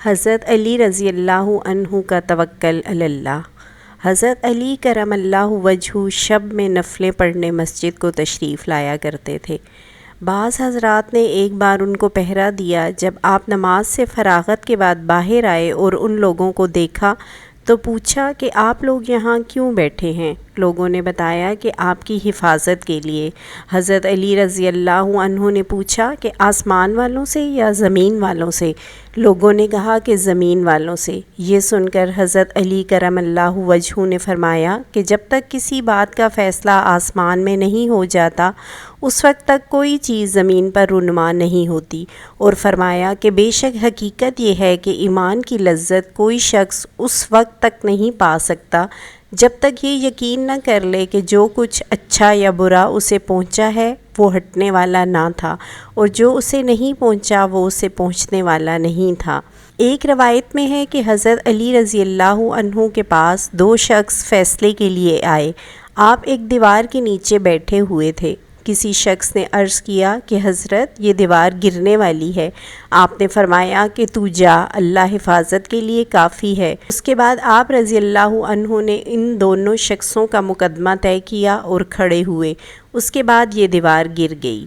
حضرت علی رضی اللہ عنہ کا توکل علی اللہ۔ حضرت علی کرم اللہ وجہہ شب میں نفلیں پڑھنے مسجد کو تشریف لایا کرتے تھے۔ بعض حضرات نے ایک بار ان کو پہرا دیا۔ جب آپ نماز سے فراغت کے بعد باہر آئے اور ان لوگوں کو دیکھا تو پوچھا کہ آپ لوگ یہاں کیوں بیٹھے ہیں؟ لوگوں نے بتایا کہ آپ کی حفاظت کے لیے۔ حضرت علی رضی اللہ عنہ نے پوچھا کہ آسمان والوں سے یا زمین والوں سے؟ لوگوں نے کہا کہ زمین والوں سے۔ یہ سن کر حضرت علی کرم اللہ وجہہ نے فرمایا کہ جب تک کسی بات کا فیصلہ آسمان میں نہیں ہو جاتا اس وقت تک کوئی چیز زمین پر رونما نہیں ہوتی، اور فرمایا کہ بے شک حقیقت یہ ہے کہ ایمان کی لذت کوئی شخص اس وقت تک نہیں پا سکتا جب تک یہ یقین نہ کر لے کہ جو کچھ اچھا یا برا اسے پہنچا ہے وہ ہٹنے والا نہ تھا، اور جو اسے نہیں پہنچا وہ اسے پہنچنے والا نہیں تھا۔ ایک روایت میں ہے کہ حضرت علی رضی اللہ عنہ کے پاس دو شخص فیصلے کے لیے آئے۔ آپ ایک دیوار کے نیچے بیٹھے ہوئے تھے۔ کسی شخص نے عرض کیا کہ حضرت یہ دیوار گرنے والی ہے۔ آپ نے فرمایا کہ تو جا، اللہ حفاظت کے لیے کافی ہے۔ اس کے بعد آپ رضی اللہ عنہ نے ان دونوں شخصوں کا مقدمہ طے کیا اور کھڑے ہوئے۔ اس کے بعد یہ دیوار گر گئی۔